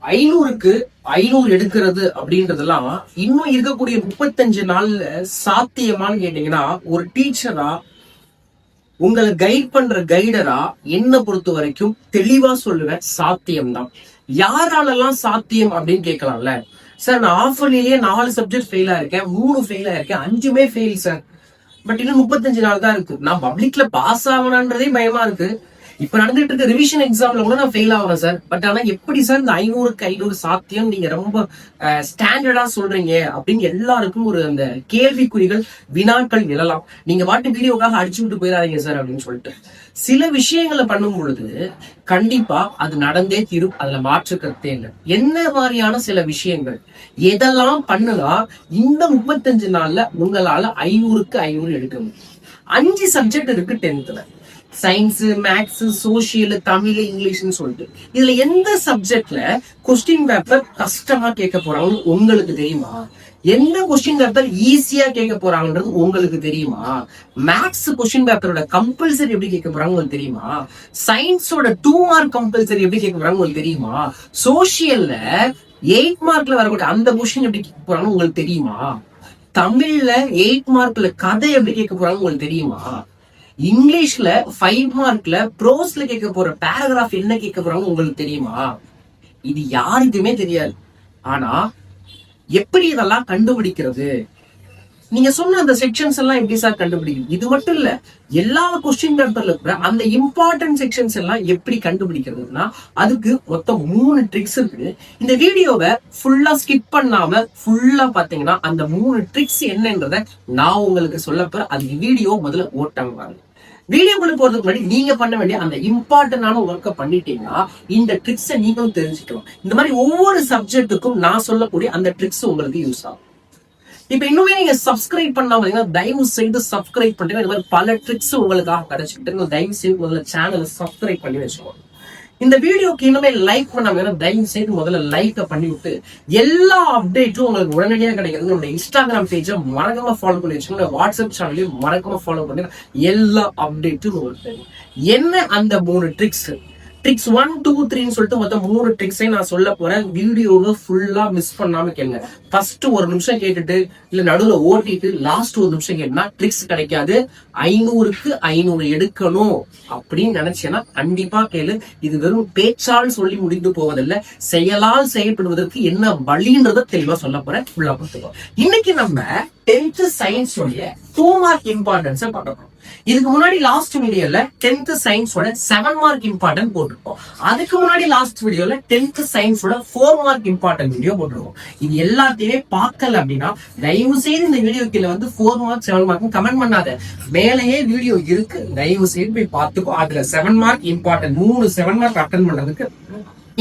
500க்கு 500 எடுக்கிறது அப்படின்றதெல்லாம் இன்னும் இருக்கக்கூடிய 35 நாள்ல சாத்தியமான்னு கேட்டீங்கன்னா, ஒரு டீச்சரா உங்களை கைட் பண்ற கைடரா என்ன பொறுத்த வரைக்கும் தெளிவா சொல்லுவேன், சாத்தியம்தான். யாராலெல்லாம் சாத்தியம் அப்படின்னு கேட்கலாம்ல. சார் நான் ஆஃபர்லயே 4 சப்ஜெக்ட் ஃபெயில் ஆயிருக்கேன், 3 ஃபெயில் ஆயிருக்கேன், 5மே ஃபெயில் சார். பட் இன்னும் 35 நாள் தான் இருக்கு. நான் பப்ளிக்ல பாஸ் ஆகணுன்றதே பயமா இருக்கு. இப்ப நடந்துட்டு இருக்க ரிவிஷன் எக்ஸாம்ல கூட நான் ஃபெயில் ஆகிறேன் சார். பட் ஆனா எப்படி சார் இந்த 500க்கு 500 சாத்தியம் நீங்க ரொம்ப ஸ்டாண்டர்டா சொல்றீங்க அப்படின்னு எல்லாருக்கும் ஒரு அந்த கேள்விக்குறிகள், வினாக்கள் எழலாம். நீங்க பாட்டு வீடியோக்காக அடிச்சு விட்டு போயிடாதீங்க சார் அப்படின்னு சொல்லிட்டு. சில விஷயங்களை பண்ணும் பொழுது கண்டிப்பா அது நடந்தே தீரும், அதுல மாற்று கருத்தே இல்லை. என்ன மாதிரியான சில விஷயங்கள் எதெல்லாம் பண்ணுனா இந்த 35 நாள்ல உங்களால 500க்கு 500 எடுக்க முடியும்? 5 சப்ஜெக்ட் இருக்கு 10th. Science, maths, social, Tamil, இங்கிலீஷ்னு சொல்லிட்டு இதுல எந்த சப்ஜெக்ட்ல கொஸ்டின் பேப்பர் கஷ்டமா கேட்க போறாங்கன்னு உங்களுக்கு தெரியுமா? எந்த கொஸ்டின் பேப்பர் ஈஸியா கேட்க போறாங்கன்றது உங்களுக்கு தெரியுமா? மேக்ஸ் கொஸ்டின் பேப்பரோட கம்பல்சரி எப்படி கேட்க போறாங்க உங்களுக்கு தெரியுமா? சயின்ஸோட 2 மார்க் கம்பல்சரி எப்படி கேட்க போறாங்க உங்களுக்கு தெரியுமா? சோசியல்ல 8 மார்க்ல வரக்கூடிய அந்த கொஸ்டின் எப்படி கேட்க போறாங்க உங்களுக்கு தெரியுமா? தமிழ்ல 8 மார்க்ல கதை எப்படி கேட்க போறாங்க உங்களுக்கு தெரியுமா? இங்கிலீஷ்ல 5 மார்க்ல ப்ரோஸ்ல கேட்க போற பேராகிராஃப் என்ன கேட்க போறாங்க உங்களுக்கு தெரியுமா? இது யாருக்குமே தெரியாது. ஆனா எப்படி இதெல்லாம் கண்டுபிடிக்கிறது? நீங்க சொன்ன அந்த செக்ஷன்ஸ் எல்லாம் எப்படி சார் கண்டுபிடிக்கிறது? இது மட்டும் இல்ல, எல்லா கொஸ்டின் பேப்பர்ல இருக்கிற அந்த இம்பார்ட்டன்ட் செக்ஷன்ஸ் எல்லாம் எப்படி கண்டுபிடிக்கிறதுனா அதுக்கு மொத்தம் 3 ட்ரிக்ஸ் இருக்கு. இந்த வீடியோவை ஃபுல்லா ஸ்கிப் பண்ணாம ஃபுல்லா பாத்தீங்கன்னா அந்த 3 ட்ரிக்ஸ் என்னன்றத நான் உங்களுக்கு சொல்ல போறேன். அந்த வீடியோ முதல்ல ஓட்டாங்க பாருங்க. வீடியோக்குள்ள போறதுக்கு முன்னாடி நீங்க பண்ண வேண்டிய அந்த இம்பார்ட்டன்டான ஒர்க்கை பண்ணிட்டீங்கன்னா இந்த ட்ரிக்ஸை நீங்களும் தெரிஞ்சுக்கலாம். இந்த மாதிரி ஒவ்வொரு சப்ஜெக்ட்டுக்கும் நான் சொல்லக்கூடிய அந்த ட்ரிக்ஸ் உங்களுக்கு யூஸ் ஆகும். இப்ப இன்னுமே நீங்க சப்ஸ்கிரைப் பண்ணாம தயவு செய்து சப்ஸ்கிரைப் பண்ணிட்டு இந்த மாதிரி பல ட்ரிக்ஸ் உங்களுக்காக கிடைச்சிக்கிட்டு தயவு செய்து முதல்ல சேனலை சப்ஸ்கிரைப் பண்ணி வச்சுக்கோங்க. இந்த வீடியோக்கு இன்னுமே லைக் பண்ணாம தயவு செய்து முதல்ல லைக்கை பண்ணி விட்டு எல்லா அப்டேட்டும் உங்களுக்கு உடனடியாக கிடைக்கிறது. நம்மளுடைய இன்ஸ்டாகிராம் பேஜை மறக்காம ஃபாலோ பண்ணி வச்சுக்கோங்க. வாட்ஸ்அப் சேனலையும் மறக்காம ஃபாலோ பண்ணி எல்லா அப்டேட்டும் உங்களுக்கு தெரியும். என்ன அந்த 3 ட்ரிக்ஸ்? ட்ரிக்ஸ் 1, 2, 3ன்னு சொல்லிட்டு மொத்தம் 3 ட்ரிக்ஸை நான் சொல்ல போறேன். வீடியோவை ஃபுல்லா மிஸ் பண்ணாம கேளுங்க. ஃபர்ஸ்ட் 1 நிமிஷம் கேட்டுட்டு இல்ல நடுவுல ஓட்டிட்டு லாஸ்ட் 1 நிமிஷம் கேட்டுனா ட்ரிக்ஸ் கிடைக்காது. 500க்கு 500 எடுக்கணும் அப்படின்னு நினைச்சேன்னா கண்டிப்பா கேளு. இது வெறும் பேச்சால் சொல்லி முடிந்து போவதில்லை, செயலால் செயல்படுவதற்கு என்ன வழின்றத தெளிவா சொல்ல போறேன். ஃபுல்லா பார்த்துக்கோ. இன்னைக்கு நம்ம 10th சயின்ஸ் உடைய 2 மார்க் இம்பார்ட்டன்ஸை பார்க்க போறோம். இதுக்கு முன்னாடி லாஸ்ட் வீடியோல 10th சயின்ஸோட 7 மார்க் இம்பார்ட்டன்ட் போட்டிருக்கோம். அதுக்கு முன்னாடி லாஸ்ட் வீடியோல 10th சயின்ஸோட 4 மார்க் இம்பார்ட்டன்ட் வீடியோ போட்டிருக்கோம். இது எல்லாத்தையுமே பார்க்கல அப்படின்னா தயவு செய்து இந்த வீடியோ கீழே வந்து 4 மார்க் 7 மார்க் கமெண்ட் பண்ணாத. மேலேயே வீடியோ இருக்கு, தயவு செய்து போய் பார்த்துக்கோ. அதுல 7 மார்க் இம்பார்ட்டன்ட் 3 7 மார்க் அட்டன் பண்றதுக்கு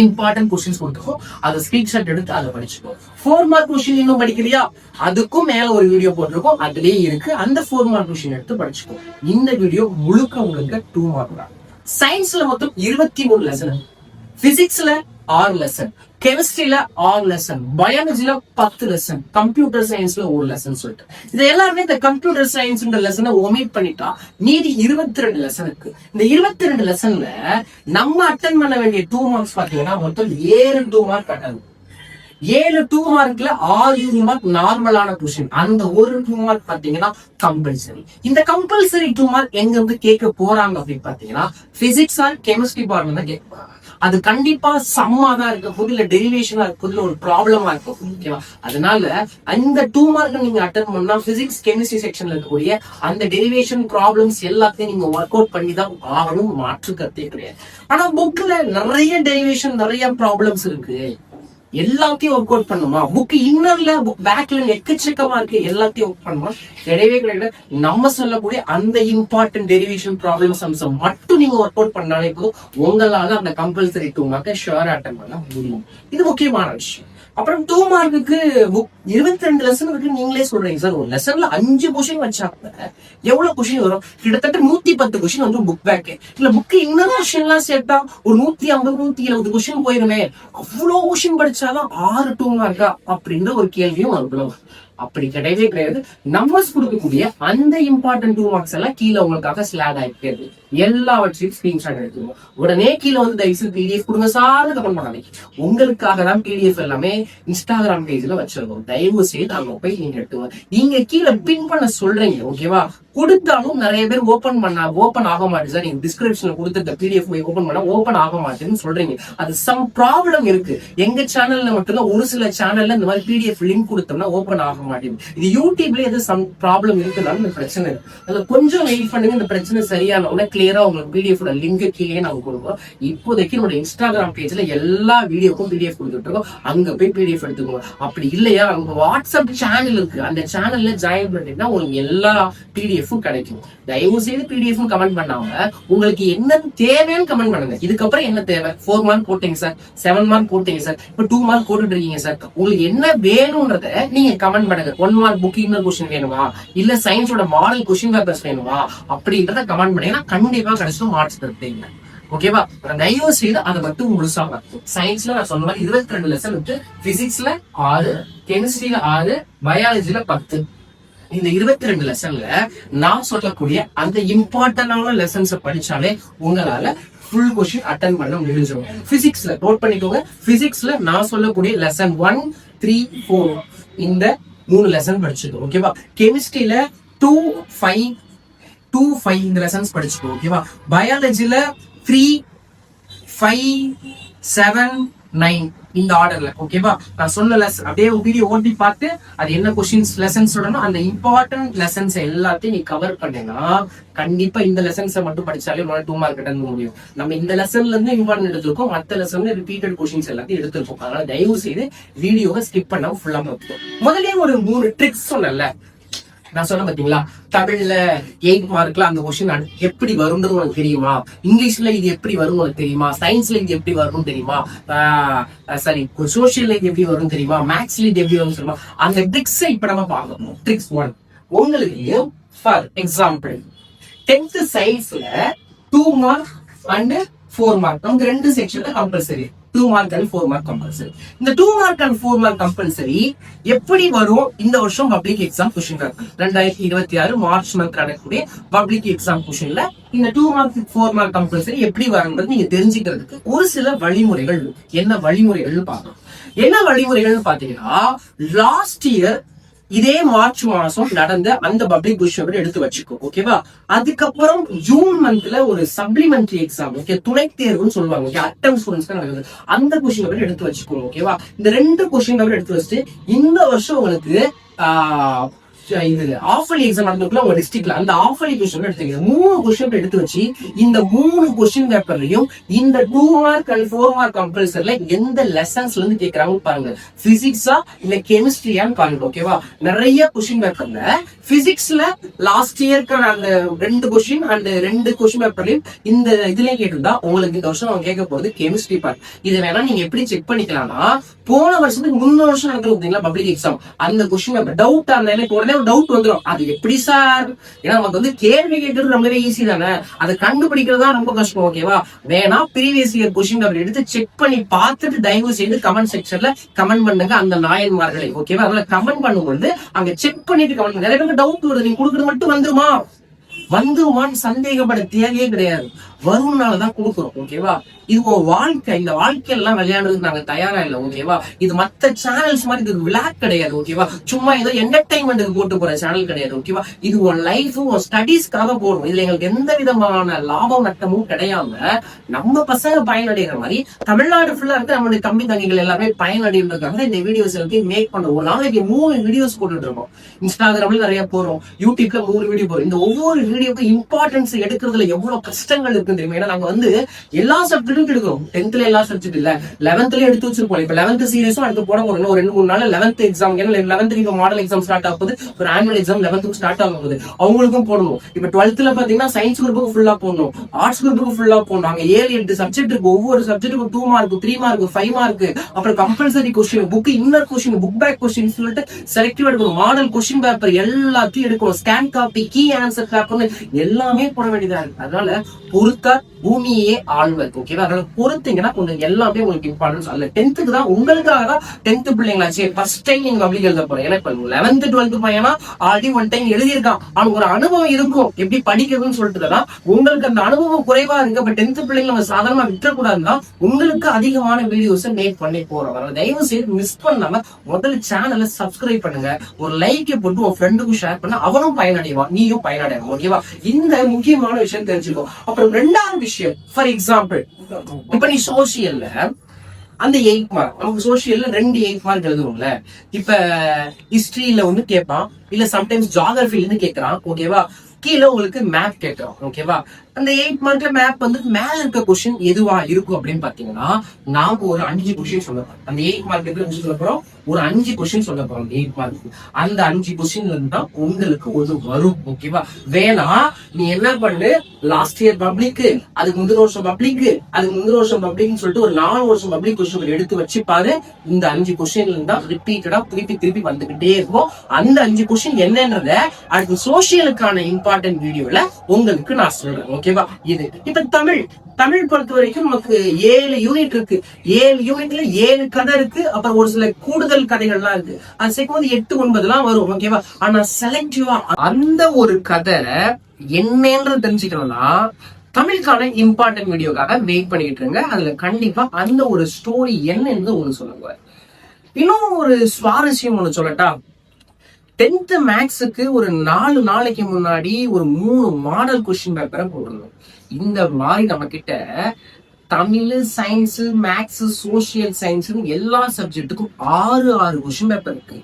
இம்பார்ட்டன்ட் கொஸ்டின்ஸ் கொடுத்துக்கோ. அதை ஸ்கிரீன்ஷாட் எடுத்து அதை படிச்சுக்கோ. 4 மார்க் கொஸ்டின் இன்னும் படிக்கலையா? அதுக்கும் மேல ஒரு வீடியோ போட்டிருக்கோம், அதுலயே இருக்கு. அந்த 4 மார்க் கொஸ்டின் எடுத்து படிச்சுக்கோ. இந்த வீடியோ முழுக்க 2 மார்க் தான். சயின்ஸ்ல மொத்தம் 23 லெசன், பிசிக்ஸ்ல 6 லெசன், கெமிஸ்ட்ரியில 6 லெசன், பயாலஜில 10 லெசன், கம்ப்யூட்டர் சயின்ஸ்ல 1 லெசன் சொல்லிட்டு இது எல்லாருமே இந்த கம்ப்யூட்டர் சயின்ஸ் லெசனை ஒமிட் பண்ணிட்டா மீதி 22 லெசன் இருக்கு. இந்த 22 லெசன்ல நம்ம அட்டன் பண்ண வேண்டிய 2 மார்க்ஸ் பாத்தீங்கன்னா மொத்தம் 7 2 மார்க் அட்டன். 7 2 மார்க்ல 6 மார்க் நார்மலான கொஸ்டின். அந்த ஒரு 2 மார்க் பாத்தீங்கன்னா கம்பல்சரி. இந்த கம்பல்சரி 2 மார்க் எங்க இருந்து கேட்க போறாங்க அப்படின்னு பாத்தீங்கன்னா பிசிக்ஸ் ஆர் கெமிஸ்ட்ரி பார்ட்ல தான் கேட்க போறாங்க. அது கண்டிப்பா சம்மா தான் இருக்க போது, இல்ல டெரிவேஷனா இருக்க போது, ஒரு ப்ராப்ளமா இருக்கும். ஓகேவா? அதனால அந்த 2 மார்க் நீங்க அட்டன் பண்ணா பிசிக்ஸ் கெமிஸ்ட்ரி செக்ஷன்ல இருக்கக்கூடிய அந்த டெரிவேஷன் ப்ராப்ளம்ஸ் எல்லாத்தையும் நீங்க ஒர்க் அவுட் பண்ணி தான் ஆகணும், மாற்று கருத்தே கிடையாது. ஆனா புக்ல நிறைய டெரிவேஷன் நிறைய ப்ராப்ளம்ஸ் இருக்கு, எல்லாத்தையும் ஒர்க் அவுட் பண்ணுமா? புக் இன்னர்ல புக் பேக்ல எக்கச்சக்கமா இருக்கு, எல்லாத்தையும் ஒர்க் பண்ணுமா? கிடையவே கிடையாது. நம்ம சொல்லக்கூடிய அந்த இம்பார்ட்டன்ட் டெரிவேஷன் ப்ராப்ளம்ஸ் அம்சம் மட்டும் நீங்க ஒர்க் அவுட் பண்ணாலே போதும், உங்களால அந்த கம்பல்சரி 2 மார்க்கை ஷுவரா அட்டன் பண்ண முடியும். இது முக்கியமான விஷயம். அப்புறம் 2 மார்க்குக்கு 22 லெசன் இருக்கு. நீங்களே சொல்றீங்க சார் ஒரு லெசன்ல 5 கொஸ்டின் வச்சாங்க எவ்வளவு கொஸ்டின் வரும்? கிட்டத்தட்ட 110 கொஸ்டின் வந்து புக் பேக். இல்ல புக் இன்னொரு கொஸ்டின் எல்லாம் சேர்த்தா ஒரு 150 170 கொஸ்டின் போயிருமே. அவ்வளவு கொஸ்டின் படிச்சாலும் 6 2 மார்க்கா அப்படின்ற ஒரு கேள்வியும் அதுக்குள்ள. அப்படி கிடையவே கிடையாது. நம்பர்ஸ் கொடுக்கக்கூடிய அந்த இம்பார்ட்டன்ட் 2 மார்க்ஸ் எல்லாம் கீழே உங்களுக்காக ஸ்லாட் ஆகிட்டே இருக்கு. எல்லாவற்றையும் ஸ்கிரீன்ஷாட் எடுத்துக்கோங்க. உடனே கீழே வந்து தயவுசெய்து PDF கொடுங்க சார்னு கமெண்ட் பண்ணாதீங்க. உங்களுக்காக தான் PDF எல்லாமே இன்ஸ்டாகிராம் பேஜ்ல வச்சிருக்கோம். தயவு செய்து அங்க போய் நீங்க எடுத்துங்க. நீங்க கீழே பின் பண்ண சொல்றீங்க, ஓகேவா? கொடுத்தாலும் நிறைய பேர் ஓபன் ஆக மாட்டேன் சார், நீங்க டிஸ்கிரிப்ஷன்ல கொடுத்த PDF ஓபன் பண்ணா ஓபன் ஆக மாட்டேன்னு சொல்றீங்க. அது சம் ப்ராப்ளம் இருக்கு. எங்க சேனல்ல மட்டும்தான் ஒரு சில சேனல்ல இந்த மாதிரி PDF லிங்க் கொடுத்தோம்னா ஓபன் ஆக மாட்டேங்குது. இது யூடியூப்ல எது சம் ப்ராப்ளம் இருக்குனாலும் இந்த பிரச்சனை இருக்கு. அதுல கொஞ்சம் வெயிட் பண்ணுங்க. இந்த பிரச்சனை சரியான உடனே கிளியரா உங்களுக்கு PDF லிங்க் கீழே நாங்க கொடுப்போம். இப்போதைக்கு என்னோட இன்ஸ்டாகிராம் பேஜ்ல எல்லா வீடியோக்கும் PDF கொடுத்துட்டு இருக்கோம். அங்க போய் PDF எடுத்துக்கோங்க. அப்படி இல்லையா உங்க வாட்ஸ்அப் சேனல் இருக்கு, அந்த சேனல்ல ஜாயின் பண்ணிட்டீங்கன்னா உங்களுக்கு எல்லா PDF கிடைக்கும். தயவு செய்து PDF கமெண்ட் பண்ணாம உங்களுக்கு என்ன தேவைன்னு கமெண்ட் பண்ணுங்க. இதுக்கப்புறம் என்ன தேவை? 4 மார்க் போட்டீங்க சார், 7 மார்க் போட்டீங்க சார், இப்ப 2 மார்க் போட்டுட்டு இருக்கீங்க சார். உங்களுக்கு என்ன வேணும்ன்றத நீங்க கமெண்ட் பண்ணுங்க. 1 மார்க் புக் இன்னர் கொஸ்டின் வேணுமா, இல்ல சயின்ஸோட மாடல் கொஸ்டின் பேப்பர்ஸ் வேணுமா அப்படின்றத கமெண்ட் பண்ணீங்கன்னா கண்டிப்பா கிடைச்சிடும் மார்க்ஸ் தருவீங்க. ஓகேவா? தயவு செய்து அதை மட்டும் முழுசாக. சயின்ஸ்ல நான் சொன்ன மாதிரி 22 லெசன் இருக்கு. பிசிக்ஸ்ல 6, கெமிஸ்ட்ரியில 6, பயாலஜில 10. இந்த 22 லெசன்ல நான் சொல்லக்கூடிய அந்த இம்பார்ட்டன்டான லெசன்ஸ் படிச்சாலே உங்களால ஃபுல் கொஸ்டின் அட்டெண்ட் பண்ண முடிஞ்சிடும். பிசிக்ஸ்ல நோட் பண்ணிக்கோங்க. பிசிக்ஸ்ல நான் சொல்லக்கூடிய லெசன் 1, 3, 4 இந்த 3 லெசன் படிச்சுக்கோ, ஓகேவா? கெமிஸ்ட்ரியில 2, 5 இந்த லெசன்ஸ் படிச்சுக்கோ, ஓகேவா? பயாலஜில 3, 5, 7, 9 இந்த ஆர்டர்ல, ஓகேவா? நான் சொன்ன லெசன் அப்படியே வீடியோ ஓட்டி பார்த்து அது என்ன கொஸ்டின்ஸ் லெசன்ஸ் சொல்லணும், அந்த இம்பார்ட்டன்ட் லெசன்ஸ் எல்லாத்தையும் நீ கவர் பண்ணீங்கன்னா கண்டிப்பா இந்த லெசன்ஸை மட்டும் படிச்சாலே 2 மார்க் அட்டன் பண்ண முடியும். நம்ம இந்த லெசன்ல இருந்து இம்பார்ட்டன்ட் எடுத்திருக்கோம், மற்ற லெசன்ல ரிப்பீட்டட் கொஸ்டின்ஸ் எல்லாத்தையும் எடுத்திருக்கோம். அதனால தயவு செய்து வீடியோவை ஸ்கிப் பண்ணாம ஃபுல்லா பார்ப்போம். முதலே ஒரு 3 ட்ரிக்ஸ் சொன்னல நான் சொன்ன பாத்தீங்களா? தமிழ்ல 8 மார்க்ல அந்த கொஸ்டின் எப்படி வரும்ன்றது உனக்கு தெரியுமா? இங்கிலீஷ்ல இது எப்படி வரும் உனக்கு தெரியுமா? சயின்ஸ்ல இது எப்படி வரும் தெரியுமா? சாரி, சோசியல்ல இது எப்படி வரும் தெரியுமா? மேத்ஸ்ல இது எப்படி வரும் தெரியுமா? அந்த ட்ரிக்ஸை இப்ப நம்ம பார்க்கணும். ட்ரிக்ஸ் 1 உங்களுக்கு ஃபார் எக்ஸாம்பிள் 10th சயின்ஸ்ல 2 மார்க் அண்ட் 4 மார்க் நமக்கு 2 செக்ஷன்ல compulsory. 2 mark and 4 mark compulsory. இந்த 2 மார்க் அண்ட் 4 மார்க் கம்பல்சரி எப்படி வரும்? இந்த வருஷம் public exam question paper 2026 March month நடக்கக்கூடிய பப்ளிக் எக்ஸாம் கொஸ்டின்ல இந்த 2 மார்க் 4 மார்க் கம்பல்சரி எப்படி வரும்ன்றது நீங்க தெரிஞ்சுக்கிறதுக்கு ஒரு சில வழிமுறைகள். என்ன வழிமுறைகள் பார்க்கணும்? என்ன வழிமுறைகள் பாத்தீங்கன்னா, லாஸ்ட் இயர் இதே மார்ச் மாசம் நடந்த அந்த பப்ளிக் கொஸ்டின் எடுத்து வச்சுக்கோ, ஓகேவா? அதுக்கப்புறம் ஜூன் மந்த்ல ஒரு சப்ளிமெண்டரி எக்ஸாம், ஓகே, துணை தேர்வுன்னு சொல்லுவாங்க, ஓகே, அட்டம் ஸ்டூடெண்ட்ஸ் நடக்குது, அந்த கொஸ்டின் பேப்பர் எடுத்து வச்சுக்கோ, ஓகேவா? இந்த 2 கொஸ்டின் பேப்பர் எடுத்து வச்சுட்டு இந்த வருஷம் உங்களுக்கு இது ஆஃபலி எக்ஸாம் நடந்திருக்குல உங்க டிஸ்ட்ரிக்ட்ல, அந்த ஆஃபலி கொஸ்டின் எடுத்துக்கீங்க. 3 கொஸ்டின் எடுத்து வச்சு இந்த 3 கொஸ்டின் பேப்பர்லயும் இந்த 2 மார்க் அண்ட் 4 மார்க் கம்பல்சரில எந்த லெசன்ஸ்ல இருந்து கேட்கறாங்கன்னு பாருங்க. பிசிக்ஸா இல்ல கெமிஸ்ட்ரியான்னு பாருங்க, ஓகேவா? நிறைய கொஸ்டின் பேப்பர்ல பிசிக்ஸ்ல லாஸ்ட் இயர்க்கு அந்த 2 கொஸ்டின் அண்ட் 2 கொஸ்டின் பேப்பர்லயும் இந்த இதுலயே கேட்டிருந்தா உங்களுக்கு இந்த வருஷம் அவங்க கேட்க போறது கெமிஸ்ட்ரி பார்ட். இதை வேணா நீங்க எப்படி செக் பண்ணிக்கலாம்னா, போன வருஷத்துக்கு முன்ன வருஷம் நடக்குது பப்ளிக் எக்ஸாம், அந்த கொஸ்டின் பேப்பர் டவுட்டா இருந்தாலும் உடனே டவுட் வந்துடும். அது எப்படி சார்? ஏன்னா நமக்கு வந்து கேள்வி கேட்கறது ரொம்பவே ஈஸி தானே, அதை கண்டுபிடிக்கிறது தான் ரொம்ப கஷ்டம், ஓகேவா? வேணா ப்ரீவியஸ் இயர் கொஸ்டின் பேப்பர் எடுத்து செக் பண்ணி பார்த்துட்டு தயவு செய்து கமெண்ட் செக்ஷன்ல கமெண்ட் பண்ணுங்க அந்த நாயன்மார்களை, ஓகேவா? அதனால கமெண்ட் பண்ணும்போது அங்க செக் பண்ணிட்டு கமெண்ட் பண்ணுங்க. நிறைய பேருக்கு டவுட் வருது, நீங்க கொடுக்குறது மட்டும் வந்துருமான்னு சந்தேகப்பட தேவையே கிடையாது. வரும்னாலதான் கொடுக்குறோம், ஓகேவா? இது உங்க வாழ்க்கை. இந்த வாழ்க்கையெல்லாம் விளையாடுறதுக்கு நாங்க தயாரா இல்லை, ஓகேவா? இது மத்த சேனல்ஸ் மாதிரி இது விளையாட் கிடையாது, ஓகேவா? சும்மா ஏதோ என்டர்டைன்மெண்ட்டுக்கு போட்டு போற சேனல் கிடையாது, ஓகேவா? இது உன் லைஃப் உன் ஸ்டடீஸ்க்காக போடும். இதுல எங்களுக்கு எந்த விதமான லாபம் நட்டமும் கிடையாம நம்ம பசங்க பயனடைகிற மாதிரி தமிழ்நாடு ஃபுல்லா இருக்க நம்மளுடைய தம்பி தங்கிகள் எல்லாமே பயனடைகிறதுக்காக இந்த வீடியோஸ் எல்லாத்தையும் மேக் பண்றோம். ஒரு நாளைக்கு 3 வீடியோஸ் போட்டுட்டு இருக்கோம். இன்ஸ்டாகிராம்ல நிறைய போறோம், யூடியூப்ல 3 வீடியோ போறோம். இந்த ஒவ்வொரு வீடியோக்கு இம்பார்ட்டன்ஸ் எடுக்கிறதுல எவ்வளவு கஷ்டங்கள் இருக்கு தெரியுமா? ஏன்னா நாங்க வந்து எல்லா சப்ஜெக்டும் எடுக்கிறோம். 10th எல்லா சப்ஜெக்ட் இல்ல, 11th எடுத்து வச்சிருப்போம். இப்ப 11th சீரியஸும் அடுத்து போட போறோம். 2-3 நாள் 11th எக்ஸாம். ஏன்னா 11th இப்ப மாடல் எக்ஸாம் ஸ்டார்ட் ஆகுது, ஒரு ஆனுவல் எக்ஸாம் 11th ஸ்டார்ட் ஆகும் போது அவங்களுக்கும் போடணும். இப்ப 12th பாத்தீங்கன்னா சயின்ஸ் குரூப்புக்கு ஃபுல்லா போடணும், ஆர்ட்ஸ் குரூப்புக்கு ஃபுல்லா போடணும். அங்க 7-8 சப்ஜெக்ட் இருக்கு. ஒவ்வொரு சப்ஜெக்ட்டுக்கும் 2 மார்க், 3 மார்க், 5 மார்க், அப்புறம் compulsory question, book inner question, book back question சொல்லிட்டு செலக்டிவ் எடுக்கணும். மாடல் கொஸ்டின் பேப்பர் எல்லாத்தையும் எடுக்கணும். ஸ்கேன் காப்பி, கீ ஆன்சர் பேப்பர்னு எல்லாமே போட வேண்டியதா இருக்கு. அதனால பொறுத்து பொறுத்தார் பூமியே ஆழ்வர். ஓகேவா? அதனால பொறுத்தீங்கன்னா கொஞ்சம் எல்லாமே உங்களுக்கு இம்பார்ட்டன்ஸ். அதுல 10th தான் உங்களுக்காக தான் 10th பிள்ளைங்களாச்சு ஃபர்ஸ்ட் டைம் நீங்க பப்ளிக் எழுத போறேன். ஏன்னா இப்ப 11th 12th பையனா ஆல்ரெடி ஒன் டைம் எழுதியிருக்கான், அவனுக்கு ஒரு அனுபவம் இருக்கும் எப்படி படிக்கிறதுன்னு சொல்லிட்டு. உங்களுக்கு அந்த அனுபவம் குறைவா இருக்கு, அப்ப 10th பிள்ளைங்க நம்ம சாதாரணமா விட்டுறக்கூடாதுன்னா உங்களுக்கு அதிகமான வீடியோஸ் மேக் பண்ணி போறோம். அதனால தயவு செய்து மிஸ் பண்ணாம முதல்ல சேனலை சப்ஸ்கிரைப் பண்ணுங்க, ஒரு லைக் போட்டு உன் ஃப்ரெண்டுக்கும் ஷேர் பண்ண, அவனும் பயனடைவான், நீயும் பயனடைவான். ஓகேவா? இந்த முக்கியமான விஷயம் தெரிஞ்சுக்கோ. அப்புறம் ரெண்டாவது விஷயம், ஃபார் எக்ஸாம்பிள் இப்ப நீ சோசியல்ல அந்த 8 மார்க், நமக்கு சோசியல்ல 2 8 மார்க் எழுதுவோம்ல. இப்ப ஹிஸ்டரியில வந்து கேட்பான், இல்ல சம்டைம்ஸ் ஜியோகிராஃபில இருந்து கேட்கறான். ஓகேவா? கீழே உங்களுக்கு மேப் கேட்கறோம். ஓகேவா? அந்த 8 மார்க்ல மேப் வந்து மேல இருக்க கொஸ்டின் எதுவா இருக்கும் அப்படின்னு பாத்தீங்கன்னா, நாம ஒரு 5 கொஸ்டின் சொல்ல போறோம். அந்த 8 மார்க் சொல்ல போறோம், ஒரு 5 கொஸ்டின் சொல்ல போறோம். 8 மார்க் அந்த 5 கொஸ்டின்ல இருந்தா உங்களுக்கு ஒரு வரும். ஓகேவா? வேணா நீ என்ன பண்ணு, லாஸ்ட் இயர் பப்ளிக், அதுக்கு முந்தின வருஷம் பப்ளிக், அதுக்கு முந்தின வருஷம் பப்ளிக்னு சொல்லிட்டு ஒரு 4 வருஷம் பப்ளிக் கொஸ்டின் எடுத்து வச்சு பாரு. இந்த 5 கொஸ்டின்ல இருந்தா ரிப்பீட்டடா திருப்பி வந்துகிட்டே இருக்கும். அந்த 5 கொஸ்டின் என்னன்றத அடுத்து சோசியலுக்கான இம்பார்ட்டன்ட் வீடியோல உங்களுக்கு நான் சொல்றேன். ஓகேவா? இது இப்ப தமிழ் பொறுத்த வரைக்கும் நமக்கு 7 யூனிட் இருக்கு. 7 யூனிட்ல 7 கதை இருக்கு. அப்புறம் ஒரு சில கூடுதல் கதைகள்லாம் இருக்கு. அது சேர்க்கும் 8 9 எல்லாம் வரும். ஓகேவா? ஆனா செலக்டிவா அந்த ஒரு கதை என்னன்னு தெரிஞ்சுக்கணும்னா தமிழுக்கான இம்பார்ட்டன்ட் வீடியோக்காக வெயிட் பண்ணிட்டு இருங்க. அதுல கண்டிப்பா அந்த ஒரு ஸ்டோரி என்னன்னு உங்களுக்கு சொல்லுங்க. இன்னும் ஒரு சுவாரஸ்யம் ஒண்ணு சொல்லட்டா, 10th மேக்ஸுக்கு ஒரு 4 நாளைக்கு முன்னாடி ஒரு 3 மாடல் கொஸ்டின் பேப்பரை போடணும். இந்த மாதிரி நம்ம கிட்ட Tamil, science, maths, social science எல்லா சப்ஜெக்ட்டுக்கும் 6 கொஸ்டின் பேப்பர் இருக்கு.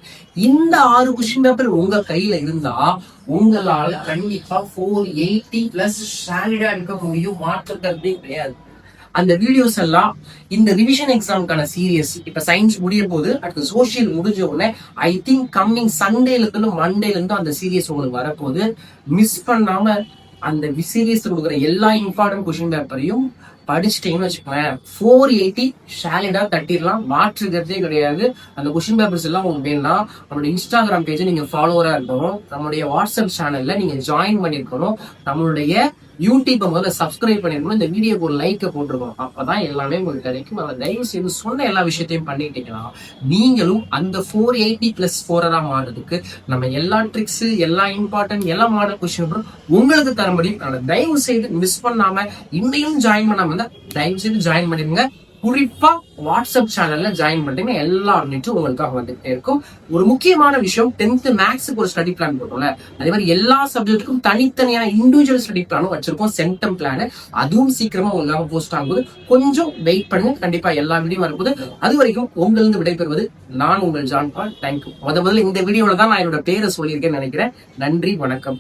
இந்த 6 கொஸ்டின் பேப்பர் உங்க கையில இருந்தா உங்களால கண்டிப்பா 480 பிளஸ் ஸ்டாண்டர்டா இருக்க முடியும். மாற்றக்கிறதே கிடையாது. அந்த வீடியோஸ் எல்லாம் இந்த ரிவிஷன் எக்ஸாமுக்கான சீரியஸ் இப்ப சயின்ஸ் முடிய போது, அடுத்து சோசியல் முடிஞ்ச உடனே ஐ திங்க் கம்மிங் சண்டேல இருந்து மண்டேல இருந்து அந்த சீரியஸ் உங்களுக்கு வரப்போகுது. மிஸ் பண்ணாம அந்த சீரியஸ் கொடுக்குற எல்லா இம்பார்ட்டன்ட் கொஸ்டின் பேப்பரையும் படிச்சுட்டீங்கன்னு வச்சுக்கோங்களேன், 480 ஷாலிடா தட்டிடலாம், மாற்றுக்கிறதே கிடையாது. அந்த கொஸ்டின் பேப்பர்ஸ் எல்லாம் உங்களுக்கு வேணும்னா நம்மளுடைய இன்ஸ்டாகிராம் பேஜை நீங்க ஃபாலோவரா இருக்கணும், நம்மளுடைய வாட்ஸ்அப் சேனல்ல நீங்க ஜாயின் பண்ணிருக்கணும், நம்மளுடைய யூடியூப்பை முதல்ல சப்ஸ்கிரைப் பண்ணிருக்கணும், இந்த வீடியோக்கு ஒரு லைக்கை போட்டிருக்கணும். அப்பதான் எல்லாமே உங்களுக்கு கிடைக்கும். அதை தயவு செய்து சொன்ன எல்லா விஷயத்தையும் பண்ணிட்டீங்கன்னா நீங்களும் அந்த 480 பிளஸ் 4 மாறதுக்கு நம்ம எல்லா ட்ரிக்ஸ், எல்லா இம்பார்ட்டன்ட், எல்லா மாடல் கொஸ்டின் உங்களுக்கு தர முடியும். அதனால தயவு செய்து மிஸ் பண்ணாம இன்னையும் ஜாயின் பண்ணாம இருந்தா தயவு செய்து ஜாயின் பண்ணிருங்க. குறிப்பா வாட்ஸ்அப் சேனல்ல ஜாயின் பண்ணிட்டீங்கன்னா எல்லா அப்டேட்டும் உங்களுக்காக வந்துட்டே இருக்கும். ஒரு முக்கியமான விஷயம், 10th மேக்ஸுக்கு ஒரு ஸ்டடி பிளான் போட்டோம்ல, அதே மாதிரி எல்லா சப்ஜெக்ட்டுக்கும் தனித்தனியான இண்டிவிஜுவல் ஸ்டடி பிளானும் வச்சிருக்கோம், சென்டம் பிளான். அதுவும் சீக்கிரமா உங்களுக்காக போஸ்ட் ஆகுது. கொஞ்சம் வெயிட் பண்ணுங்க, கண்டிப்பா எல்லா வீடியோ வரும்போது. அது வரைக்கும் உங்களிருந்து விடைபெறுவது நான் உங்கள் ஜான் பால். தேங்க்யூ. முதல்ல இந்த வீடியோல தான் நான் என்னோட பேரை சொல்லியிருக்கேன்னு நினைக்கிறேன். நன்றி, வணக்கம்.